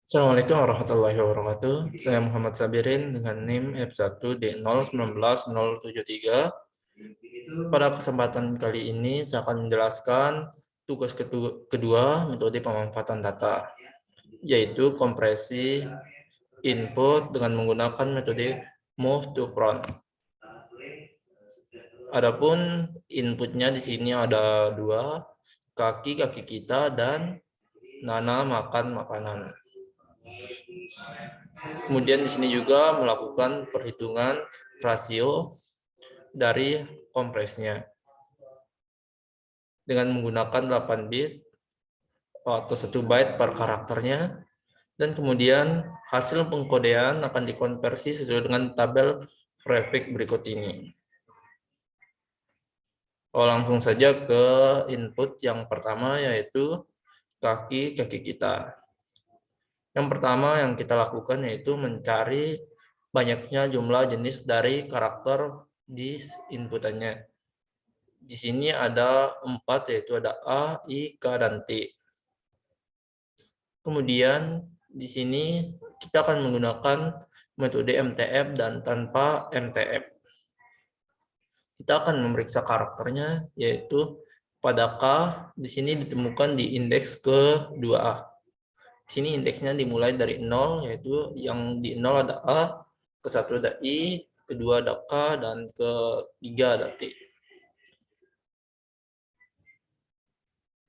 Assalamualaikum warahmatullahi wabarakatuh. Saya Muhammad Sabirin dengan NIM F1D019073. Pada kesempatan kali ini saya akan menjelaskan tugas kedua metode pemanfaatan data, yaitu kompresi input dengan menggunakan metode move to front. Adapun inputnya di sini ada dua, kaki kita dan Nana makan makanan. Kemudian di sini juga melakukan perhitungan rasio dari kompresnya dengan menggunakan 8 bit atau 1 byte per karakternya, dan kemudian hasil pengkodean akan dikonversi sesuai dengan tabel prefix berikut ini. Langsung saja ke input yang pertama, yaitu kaki kita. Yang pertama yang kita lakukan yaitu mencari banyaknya jumlah jenis dari karakter di inputannya. Di sini ada 4, yaitu ada A, I, K, dan T. Kemudian di sini kita akan menggunakan metode MTF dan tanpa MTF. Kita akan memeriksa karakternya, yaitu pada K di sini ditemukan di indeks ke-2A. Di sini indeksnya dimulai dari 0, yaitu yang di 0 ada A, ke-1 ada I, kedua ada K, dan ke-3 ada T.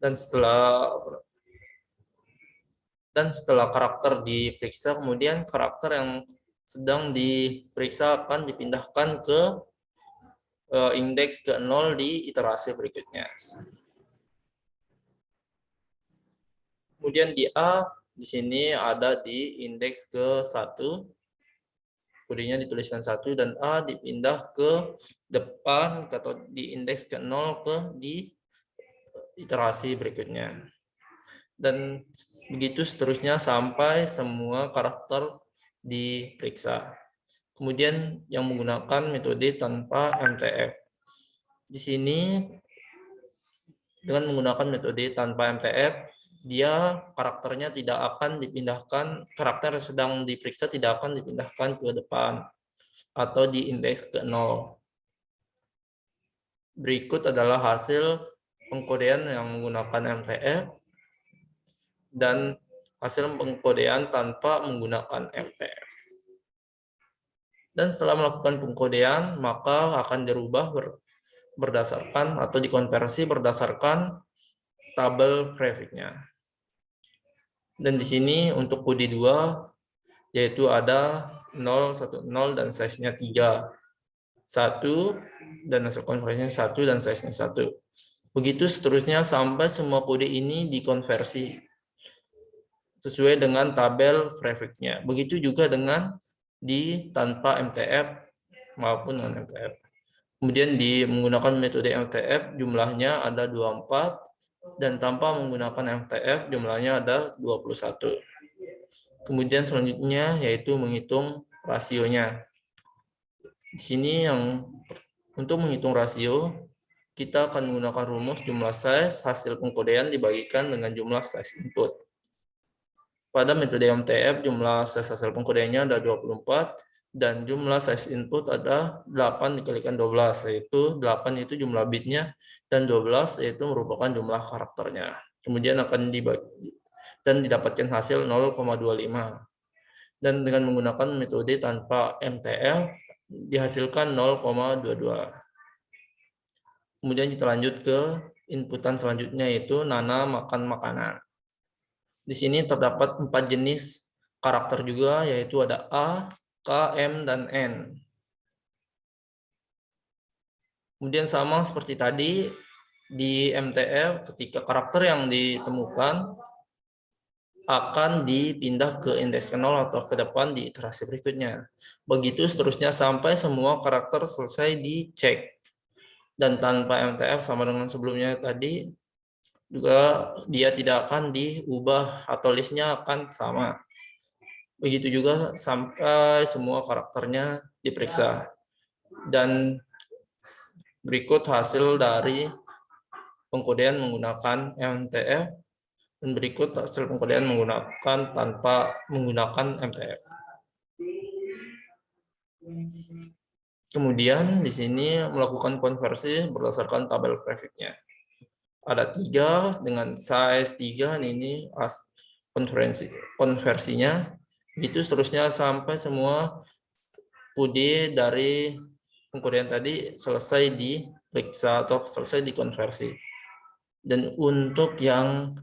Dan setelah karakter diperiksa, kemudian karakter yang sedang diperiksa akan dipindahkan ke indeks ke-0 di iterasi berikutnya. Kemudian di A, di sini ada di indeks ke-1, kodenya dituliskan 1, dan A dipindah ke depan atau di indeks ke-0 di iterasi berikutnya. Dan begitu seterusnya sampai semua karakter diperiksa. Kemudian yang menggunakan metode tanpa MTF. Di sini dengan menggunakan metode tanpa MTF, dia karakternya tidak akan dipindahkan, karakter yang sedang diperiksa tidak akan dipindahkan ke depan atau di indeks ke-0. Berikut adalah hasil pengkodean yang menggunakan MTF dan hasil pengkodean tanpa menggunakan MTF. Dan setelah melakukan pengkodean, maka akan dirubah berdasarkan atau dikonversi berdasarkan tabel prefixnya. Dan di sini untuk kode 2, yaitu ada 0, 1, 0, dan size-nya 3. 1, dan hasil konversinya 1, dan size-nya 1. Begitu seterusnya sampai semua kode ini dikonversi sesuai dengan tabel prefixnya. Begitu juga dengan di tanpa MTF maupun non MTF. Kemudian menggunakan metode MTF jumlahnya ada 24, dan tanpa menggunakan MTF jumlahnya ada 21. Kemudian selanjutnya yaitu menghitung rasionya. Di sini untuk menghitung rasio, kita akan menggunakan rumus jumlah size hasil pengkodean dibagikan dengan jumlah size input. Pada metode MTF, jumlah size hasil pengkodeannya ada 24, dan jumlah size input ada 8 dikalikan 12, yaitu 8 itu jumlah bitnya, dan 12 yaitu merupakan jumlah karakternya. Kemudian akan dibagi dan didapatkan hasil 0,25. Dan dengan menggunakan metode tanpa MTF, dihasilkan 0,22. Kemudian kita lanjut ke inputan selanjutnya, yaitu Nana makan makanan. Di sini terdapat 4 jenis karakter juga, yaitu ada A, K, M, dan N. Kemudian sama seperti tadi, di MTF ketika karakter yang ditemukan akan dipindah ke indeks ke-0 atau ke depan di iterasi berikutnya. Begitu seterusnya sampai semua karakter selesai dicek. Dan tanpa MTF sama dengan sebelumnya tadi, juga dia tidak akan diubah atau listnya akan sama. Begitu juga sampai semua karakternya diperiksa. Dan berikut hasil dari pengkodean menggunakan MTF Dan berikut hasil pengkodean tanpa menggunakan MTF. Kemudian di sini melakukan konversi berdasarkan tabel grafiknya. Ada 3 dengan size 3, ini konversinya. Gitu seterusnya sampai semua PUD dari pengkodean tadi selesai diperiksa atau selesai dikonversi. Dan untuk yang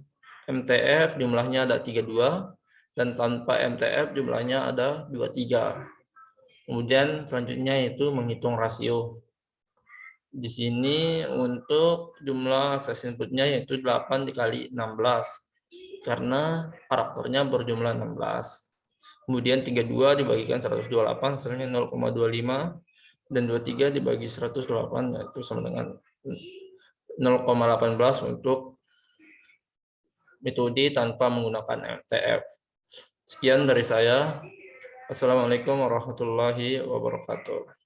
MTF jumlahnya ada 32, dan tanpa MTF jumlahnya ada 23. Kemudian selanjutnya itu menghitung rasio. Di sini untuk jumlah size inputnya yaitu 8 dikali 16, karena karakternya berjumlah 16. Kemudian 32 dibagikan 128, hasilnya 0,25, dan 23 dibagi 128, yaitu sama dengan 0,18 untuk metode tanpa menggunakan MTF. Sekian dari saya. Assalamualaikum warahmatullahi wabarakatuh.